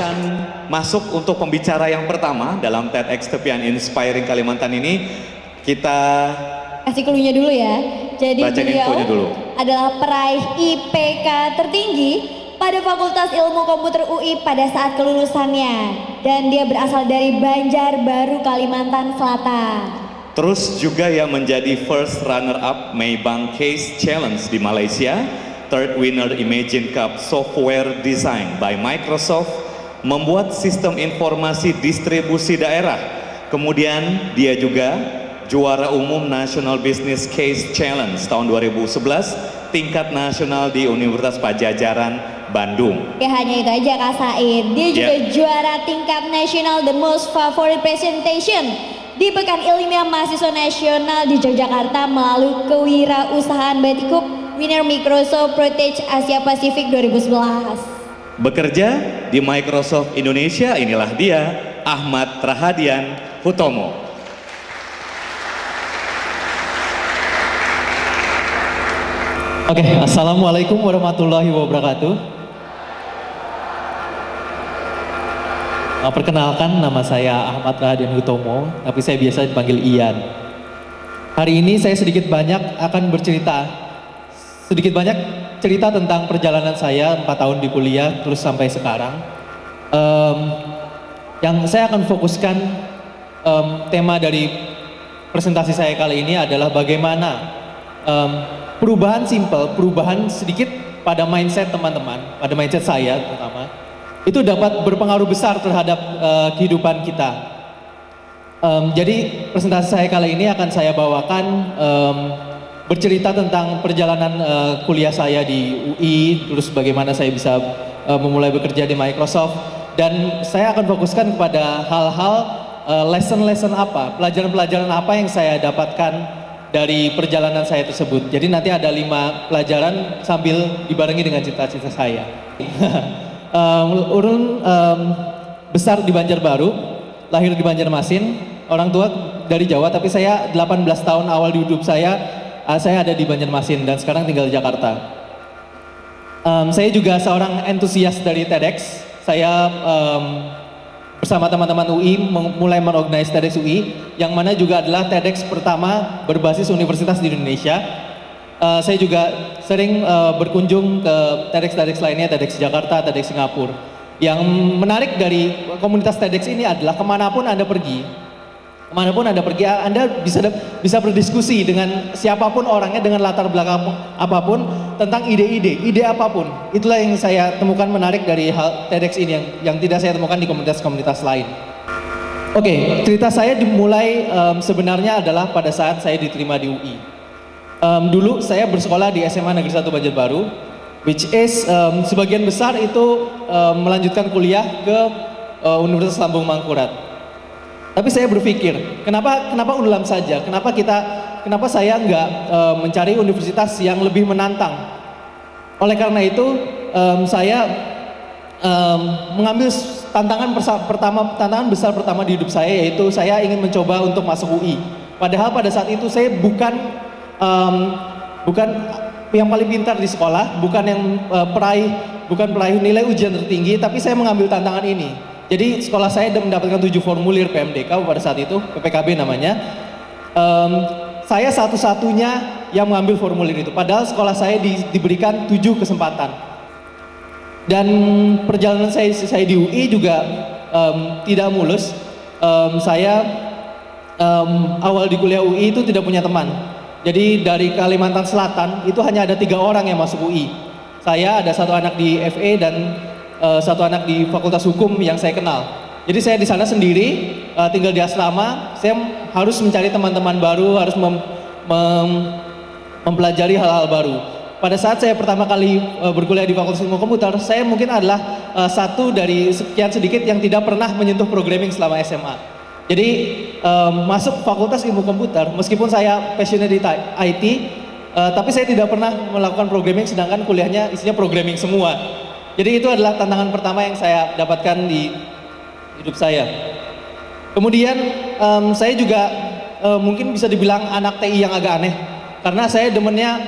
akan masuk untuk pembicara yang pertama dalam TEDx Tepian Inspiring Kalimantan ini. Kita kasih clue-nya dulu ya. Jadi bacain infonya dulu. Adalah peraih IPK tertinggi pada Fakultas Ilmu Komputer UI pada saat kelulusannya. Dan dia berasal dari Banjarbaru, Kalimantan Selatan. Terus juga yang menjadi first runner-up Maybank Case Challenge di Malaysia, third winner Imagine Cup Software Design by Microsoft, membuat sistem informasi distribusi daerah. Kemudian dia juga juara umum National Business Case Challenge tahun 2011, tingkat nasional di Universitas Padjadjaran, Bandung. Ya hanya itu aja Kak Said, dia juga juara tingkat nasional The Most Favorite Presentation di Pekan Ilmiah Mahasiswa Nasional di Yogyakarta melalui Kewirausahaan Batikuk winner Microsoft Protege Asia Pasifik 2011. Bekerja di Microsoft Indonesia, inilah dia Ahmad Rahadian Hutomo. Oke, Assalamualaikum warahmatullahi wabarakatuh. Perkenalkan, nama saya Ahmad Rahadian Hutomo, tapi saya biasa dipanggil Ian. Hari ini saya sedikit banyak cerita tentang perjalanan saya 4 tahun di kuliah terus sampai sekarang. Yang saya akan fokuskan, tema dari presentasi saya kali ini adalah bagaimana perubahan sedikit pada mindset teman-teman, pada mindset saya terutama, itu dapat berpengaruh besar terhadap kehidupan kita. Jadi presentasi saya kali ini akan saya bawakan bercerita tentang perjalanan kuliah saya di UI, terus bagaimana saya bisa memulai bekerja di Microsoft, dan saya akan fokuskan kepada hal-hal lesson-lesson apa, pelajaran-pelajaran apa yang saya dapatkan dari perjalanan saya tersebut. Jadi nanti ada 5 pelajaran sambil dibarengi dengan cita-cita saya. Urun besar di Banjarbaru, lahir di Banjarmasin, orang tua dari Jawa, tapi saya 18 tahun awal di hidup saya ada di Banjarmasin dan sekarang tinggal di Jakarta. Saya juga seorang entusias dari TEDx. Saya bersama teman-teman UI mulai mengorganize TEDx UI, yang mana juga adalah TEDx pertama berbasis universitas di Indonesia. Saya juga sering berkunjung ke TEDx lainnya, TEDx Jakarta, TEDx Singapura. Yang menarik dari komunitas TEDx ini adalah kemanapun Anda pergi, Anda bisa berdiskusi dengan siapapun orangnya, dengan latar belakang apapun, tentang ide apapun. Itulah yang saya temukan menarik dari hal TEDx ini yang tidak saya temukan di komunitas-komunitas lain. Oke, cerita saya dimulai sebenarnya adalah pada saat saya diterima di UI. Dulu saya bersekolah di SMA Negeri 1 Banjarbaru, which is sebagian besar itu melanjutkan kuliah ke Universitas Lambung Mangkurat. Tapi saya berpikir, kenapa Unlam saja? Kenapa saya nggak mencari universitas yang lebih menantang? Oleh karena itu, saya mengambil tantangan besar pertama di hidup saya, yaitu saya ingin mencoba untuk masuk UI. Padahal pada saat itu saya bukan yang paling pintar di sekolah, bukan peraih nilai ujian tertinggi, tapi saya mengambil tantangan ini. Jadi sekolah saya mendapatkan 7 formulir PMDK pada saat itu, PPKB namanya. Saya satu-satunya yang mengambil formulir itu, padahal sekolah saya diberikan 7 kesempatan. Dan perjalanan saya di UI juga tidak mulus. Saya awal di kuliah UI itu tidak punya teman. Jadi dari Kalimantan Selatan itu hanya ada 3 orang yang masuk UI. Saya, ada 1 anak di FE dan 1 anak di Fakultas Hukum yang saya kenal. Jadi saya di sana sendiri, tinggal di asrama. Saya harus mencari teman-teman baru, harus mempelajari hal-hal baru. Pada saat saya pertama kali berkuliah di Fakultas Ilmu Komputer, saya mungkin adalah satu dari sekian sedikit yang tidak pernah menyentuh programming selama SMA. Jadi masuk Fakultas Ilmu Komputer, meskipun saya passionate di IT, tapi saya tidak pernah melakukan programming, sedangkan kuliahnya isinya programming semua. Jadi itu adalah tantangan pertama yang saya dapatkan di hidup saya. Kemudian saya juga mungkin bisa dibilang anak TI yang agak aneh, karena saya demennya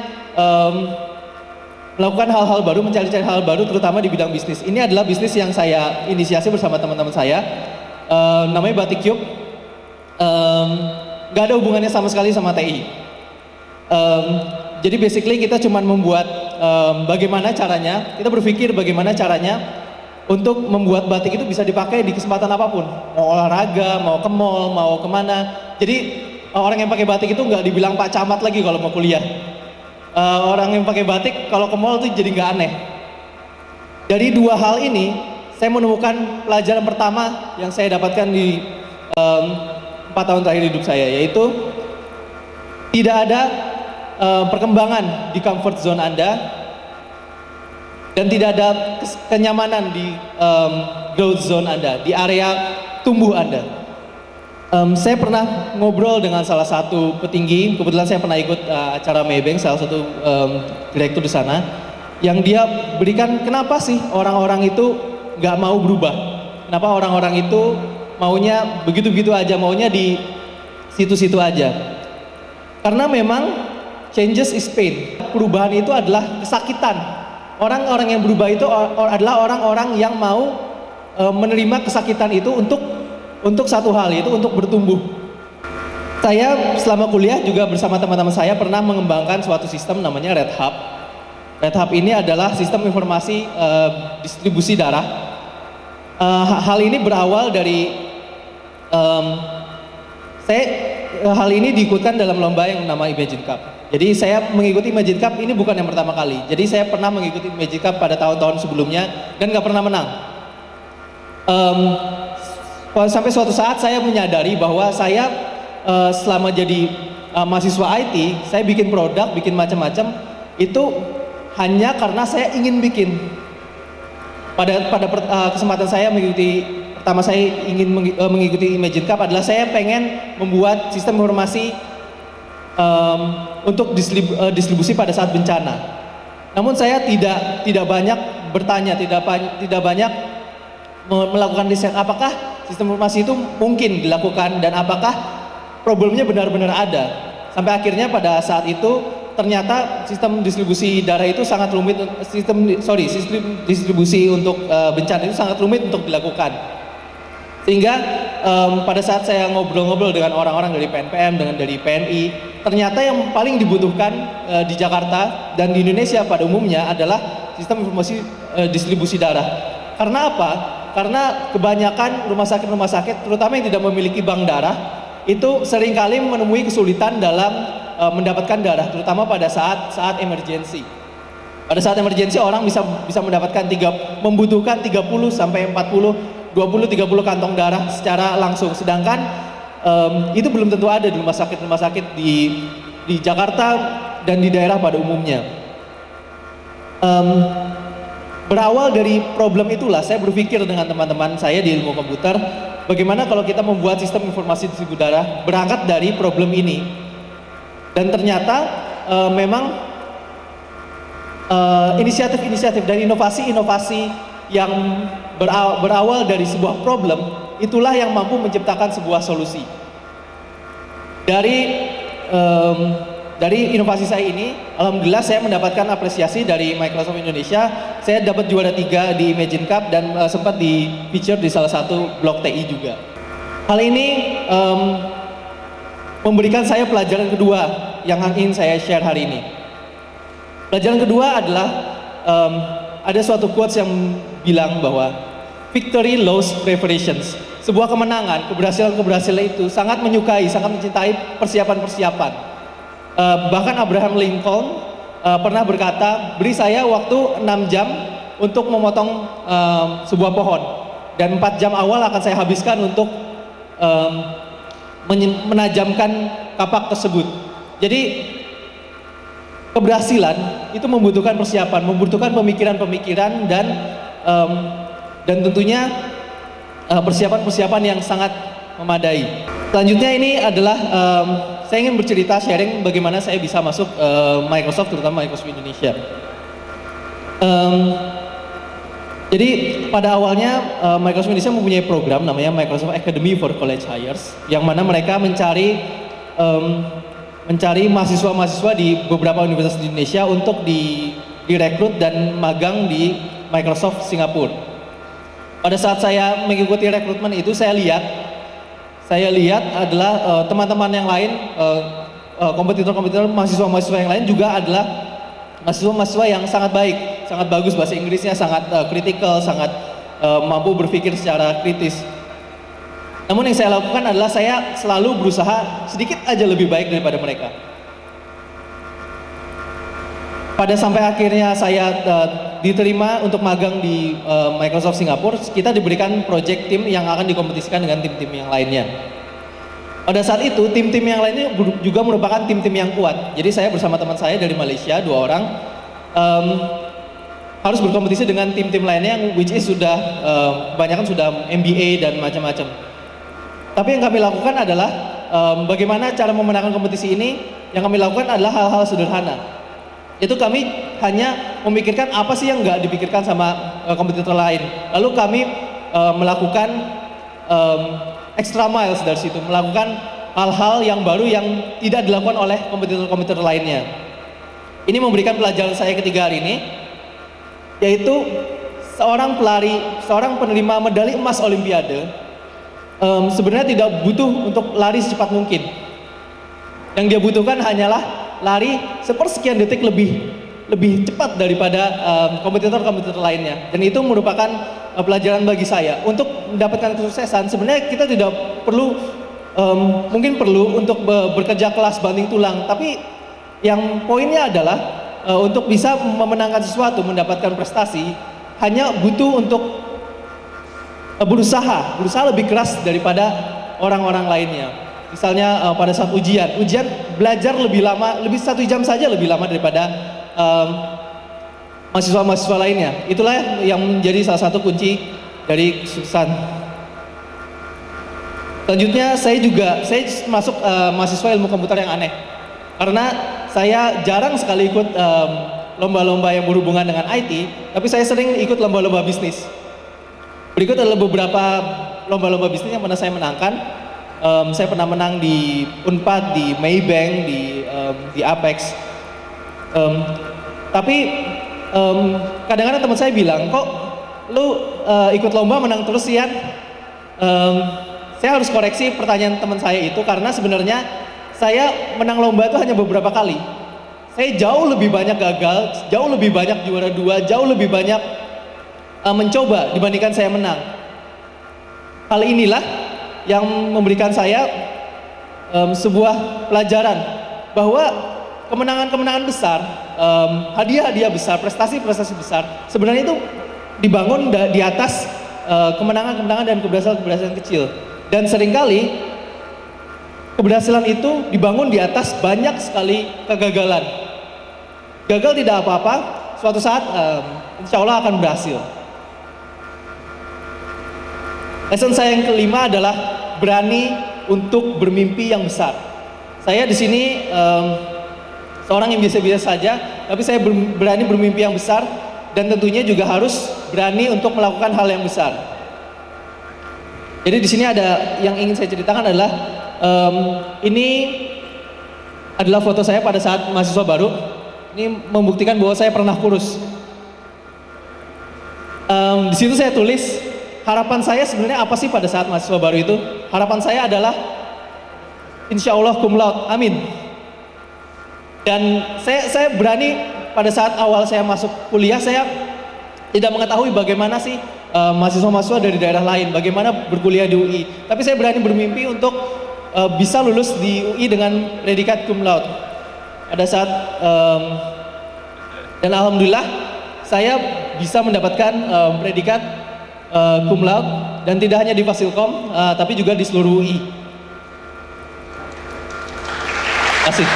melakukan hal-hal baru, mencari-cari hal baru, terutama di bidang bisnis. Ini adalah bisnis yang saya inisiasi bersama teman-teman saya, namanya Batik Cube. Nggak ada hubungannya sama sekali sama TI. Jadi basically kita cuma membuat bagaimana caranya, kita berpikir bagaimana caranya untuk membuat batik itu bisa dipakai di kesempatan apapun. Mau olahraga, mau ke mall, mau kemana. Jadi orang yang pakai batik itu nggak dibilang Pak Camat lagi kalau mau kuliah. Orang yang pakai batik kalau ke mall tuh jadi nggak aneh. Dari dua hal ini, saya menemukan pelajaran pertama yang saya dapatkan di 4 tahun terakhir hidup saya, yaitu tidak ada perkembangan di comfort zone Anda dan tidak ada kenyamanan di growth zone Anda, di area tumbuh Anda. Saya pernah ngobrol dengan salah satu petinggi, kebetulan saya pernah ikut acara Maybank, salah satu direktur di sana, yang dia berikan kenapa sih orang-orang itu nggak mau berubah, kenapa orang-orang itu maunya begitu-begitu aja, maunya di situ-situ aja. Karena memang changes is pain, perubahan itu adalah kesakitan. Orang-orang yang berubah itu adalah orang-orang yang mau menerima kesakitan itu untuk satu hal, yaitu untuk bertumbuh. Saya selama kuliah juga bersama teman-teman saya pernah mengembangkan suatu sistem namanya Red Hub. Red Hub ini adalah sistem informasi distribusi darah. Hal ini berawal dari hal ini diikutkan dalam lomba yang nama Imagine Cup. Jadi saya mengikuti Imagine Cup ini bukan yang pertama kali. Jadi saya pernah mengikuti Imagine Cup pada tahun-tahun sebelumnya dan nggak pernah menang. Sampai suatu saat saya menyadari bahwa saya selama jadi mahasiswa IT, saya bikin produk, bikin macam-macam itu hanya karena saya ingin bikin. Pada kesempatan saya pertama saya ingin mengikuti Imagine Cup adalah saya pengen membuat sistem informasi untuk distribusi pada saat bencana. Namun saya tidak banyak bertanya, tidak banyak melakukan riset apakah sistem informasi itu mungkin dilakukan dan apakah problemnya benar-benar ada. Sampai akhirnya pada saat itu ternyata sistem distribusi darah itu sangat rumit, sistem distribusi untuk bencana itu sangat rumit untuk dilakukan. Sehingga pada saat saya ngobrol-ngobrol dengan orang-orang dari PNPM, dari PNI, ternyata yang paling dibutuhkan di Jakarta dan di Indonesia pada umumnya adalah sistem informasi distribusi darah. Karena apa? Karena kebanyakan rumah sakit, terutama yang tidak memiliki bank darah, itu seringkali menemui kesulitan dalam mendapatkan darah, terutama pada saat emergensi. Pada saat emergensi orang bisa membutuhkan 30 sampai 20-30 kantong darah secara langsung, sedangkan itu belum tentu ada di rumah sakit di Jakarta dan di daerah pada umumnya. Berawal dari problem itulah saya berpikir dengan teman-teman saya di ilmu komputer, bagaimana kalau kita membuat sistem informasi distribusi darah berangkat dari problem ini. Dan ternyata memang inisiatif-inisiatif dan inovasi-inovasi yang berawal dari sebuah problem, itulah yang mampu menciptakan sebuah solusi. Dari inovasi saya ini, alhamdulillah saya mendapatkan apresiasi dari Microsoft Indonesia. Saya dapat juara 3 di Imagine Cup dan sempat di feature di salah satu blog TI juga. Hal ini memberikan saya pelajaran kedua yang ingin saya share hari ini. Pelajaran kedua adalah ada suatu quotes yang bilang bahwa victory loves preparations. Sebuah kemenangan, keberhasilan itu sangat menyukai, sangat mencintai persiapan-persiapan. Bahkan Abraham Lincoln pernah berkata, beri saya waktu 6 jam untuk memotong sebuah pohon dan 4 jam awal akan saya habiskan untuk menajamkan kapak tersebut. Jadi keberhasilan itu membutuhkan persiapan, membutuhkan pemikiran-pemikiran dan tentunya persiapan-persiapan yang sangat memadai. Selanjutnya ini adalah saya ingin bercerita sharing bagaimana saya bisa masuk Microsoft, terutama Microsoft Indonesia. Jadi pada awalnya Microsoft Indonesia mempunyai program namanya Microsoft Academy for College Hires, yang mana mereka mencari mahasiswa-mahasiswa di beberapa universitas di Indonesia untuk direkrut dan magang di Microsoft Singapura. Pada saat saya mengikuti rekrutmen itu, saya lihat adalah teman-teman yang lain, kompetitor-kompetitor, mahasiswa-mahasiswa yang lain juga adalah mahasiswa-mahasiswa yang sangat baik, sangat bagus bahasa Inggrisnya, sangat kritikal, sangat mampu berpikir secara kritis. Namun yang saya lakukan adalah saya selalu berusaha sedikit aja lebih baik daripada mereka. Pada sampai akhirnya saya diterima untuk magang di Microsoft Singapura, kita diberikan project tim yang akan dikompetisikan dengan tim-tim yang lainnya. Pada saat itu, tim-tim yang lainnya juga merupakan tim-tim yang kuat. Jadi saya bersama teman saya dari Malaysia, 2 orang, harus berkompetisi dengan tim-tim lainnya yang which is sudah, kebanyakan sudah MBA dan macam-macam. Tapi yang kami lakukan adalah, bagaimana cara memenangkan kompetisi ini, yang kami lakukan adalah hal-hal sederhana. Itu kami hanya memikirkan apa sih yang nggak dipikirkan sama kompetitor lain. Lalu kami melakukan extra miles dari situ, melakukan hal-hal yang baru yang tidak dilakukan oleh kompetitor-kompetitor lainnya. Ini memberikan pelajaran saya ketiga hari ini, yaitu seorang pelari, seorang penerima medali emas Olimpiade, sebenarnya tidak butuh untuk lari secepat mungkin. Yang dia butuhkan hanyalah lari sepersekian detik lebih cepat daripada kompetitor-kompetitor lainnya. Dan itu merupakan pelajaran bagi saya. Untuk mendapatkan kesuksesan, sebenarnya kita tidak perlu, mungkin perlu untuk bekerja kelas banting tulang. Tapi yang poinnya adalah untuk bisa memenangkan sesuatu, mendapatkan prestasi, hanya butuh untuk berusaha lebih keras daripada orang-orang lainnya. Misalnya pada saat ujian belajar lebih lama, lebih 1 jam saja lebih lama daripada mahasiswa-mahasiswa lainnya. Itulah yang menjadi salah satu kunci dari kesuksesan. Selanjutnya saya masuk mahasiswa ilmu komputer yang aneh, karena saya jarang sekali ikut lomba-lomba yang berhubungan dengan IT, tapi saya sering ikut lomba-lomba bisnis. Berikut adalah beberapa lomba-lomba bisnis yang pernah saya menangkan. Saya pernah menang di Unpad, di Maybank, di Apex. Tapi kadang-kadang teman saya bilang, kok lu ikut lomba menang terus Ian? Saya harus koreksi pertanyaan teman saya itu, karena sebenarnya saya menang lomba itu hanya beberapa kali. Saya jauh lebih banyak gagal, jauh lebih banyak juara 2, jauh lebih banyak mencoba dibandingkan saya menang. Hal inilah yang memberikan saya sebuah pelajaran bahwa kemenangan-kemenangan besar, hadiah-hadiah besar, prestasi-prestasi besar sebenarnya itu dibangun di atas kemenangan-kemenangan dan keberhasilan-keberhasilan kecil. Dan seringkali keberhasilan itu dibangun di atas banyak sekali kegagalan. Gagal tidak apa-apa, suatu saat insya Allah akan berhasil. Lesson saya yang kelima adalah berani untuk bermimpi yang besar. Saya di sini seorang yang biasa-biasa saja, tapi saya berani bermimpi yang besar, dan tentunya juga harus berani untuk melakukan hal yang besar. Jadi di sini ada yang ingin saya ceritakan adalah ini adalah foto saya pada saat mahasiswa baru. Ini membuktikan bahwa saya pernah kurus. Di situ saya tulis, harapan saya sebenarnya apa sih pada saat mahasiswa baru itu? Harapan saya adalah insya Allah cum laude, amin. Dan saya berani pada saat awal saya masuk kuliah, saya tidak mengetahui bagaimana sih mahasiswa-mahasiswa dari daerah lain, bagaimana berkuliah di UI. Tapi saya berani bermimpi untuk bisa lulus di UI dengan predikat cum laude. Pada saat dan alhamdulillah saya bisa mendapatkan predikat cum laude, dan tidak hanya di Fasilkom, tapi juga di seluruh UI. Asik.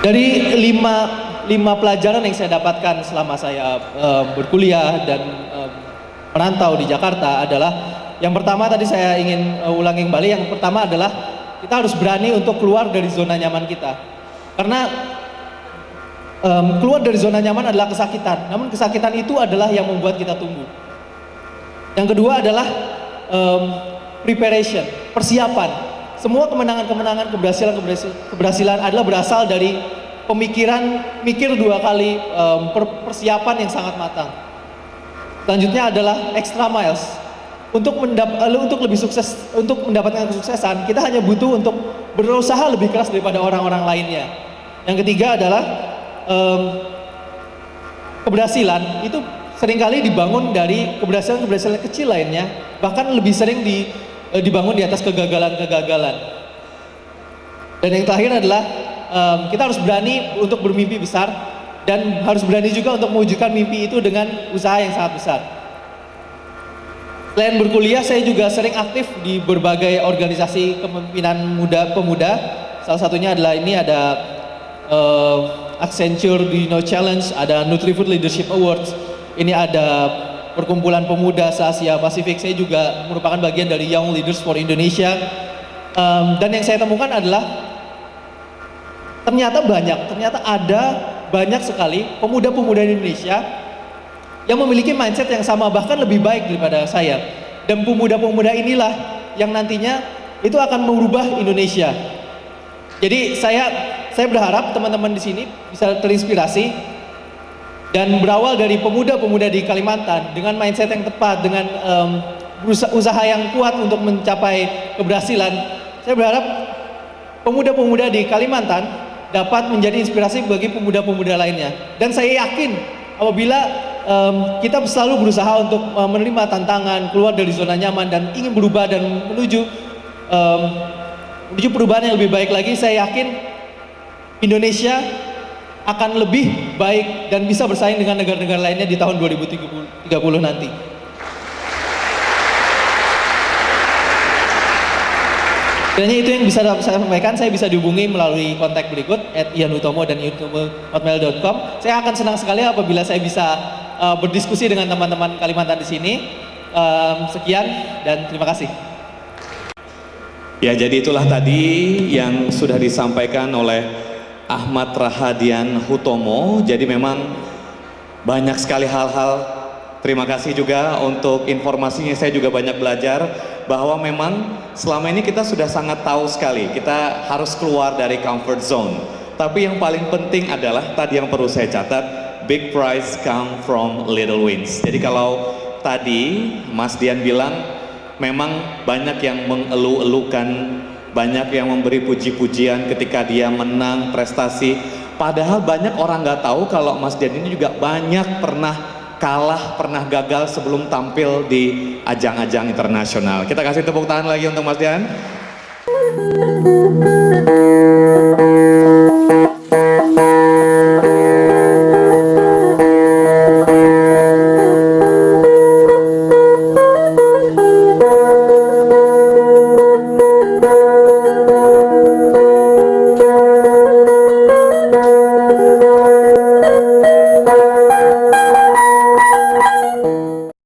Dari lima pelajaran yang saya dapatkan selama saya berkuliah dan merantau di Jakarta adalah, yang pertama tadi saya ingin ulangi kembali, yang pertama adalah kita harus berani untuk keluar dari zona nyaman kita. Karena keluar dari zona nyaman adalah kesakitan, namun kesakitan itu adalah yang membuat kita tumbuh. Yang kedua adalah preparation, persiapan. semua kemenangan-kemenangan, keberhasilan adalah berasal dari mikir 2 kali, persiapan yang sangat matang. Selanjutnya adalah extra miles. Untuk lebih sukses, untuk mendapatkan kesuksesan, kita hanya butuh untuk berusaha lebih keras daripada orang-orang lainnya. Yang ketiga adalah keberhasilan itu seringkali dibangun dari keberhasilan kecil lainnya, bahkan lebih sering dibangun di atas kegagalan-kegagalan. Dan yang terakhir adalah kita harus berani untuk bermimpi besar dan harus berani juga untuk mewujudkan mimpi itu dengan usaha yang sangat besar. Selain berkuliah, saya juga sering aktif di berbagai organisasi kepemimpinan pemuda. Salah satunya adalah ini ada Accenture Dino Challenge, ada Nutrifood Leadership Awards, ini ada perkumpulan pemuda se-Asia Pasifik. Saya juga merupakan bagian dari Young Leaders for Indonesia. Dan yang saya temukan adalah ternyata ada banyak sekali pemuda-pemuda di Indonesia yang memiliki mindset yang sama, bahkan lebih baik daripada saya. Dan pemuda-pemuda inilah yang nantinya itu akan merubah Indonesia. Jadi saya berharap teman-teman di sini bisa terinspirasi dan berawal dari pemuda-pemuda di Kalimantan dengan mindset yang tepat, dengan usaha yang kuat untuk mencapai keberhasilan. Saya berharap pemuda-pemuda di Kalimantan dapat menjadi inspirasi bagi pemuda-pemuda lainnya. Dan saya yakin apabila kita selalu berusaha untuk menerima tantangan, keluar dari zona nyaman dan ingin berubah dan menuju perubahan yang lebih baik lagi, saya yakin Indonesia akan lebih baik dan bisa bersaing dengan negara-negara lainnya di tahun 2030 nanti. Kiranya itu yang bisa saya sampaikan. Saya bisa dihubungi melalui kontak berikut @ianutomo dan @hotmail.com. Saya akan senang sekali apabila saya bisa berdiskusi dengan teman-teman Kalimantan di sini. Sekian dan terima kasih. Ya, jadi itulah tadi yang sudah disampaikan oleh Ahmad Rahadian Hutomo. Jadi memang banyak sekali hal-hal. Terima kasih juga untuk informasinya. Saya juga banyak belajar bahwa memang selama ini kita sudah sangat tahu sekali kita harus keluar dari comfort zone. Tapi yang paling penting adalah tadi yang perlu saya catat, big prize come from little wins. Jadi kalau tadi Mas Dian bilang memang banyak yang mengeluh-elukan, banyak yang memberi puji-pujian ketika dia menang prestasi. Padahal banyak orang nggak tahu kalau Mas Dian ini juga banyak pernah kalah, pernah gagal sebelum tampil di ajang-ajang internasional. Kita kasih tepuk tangan lagi untuk Mas Dian.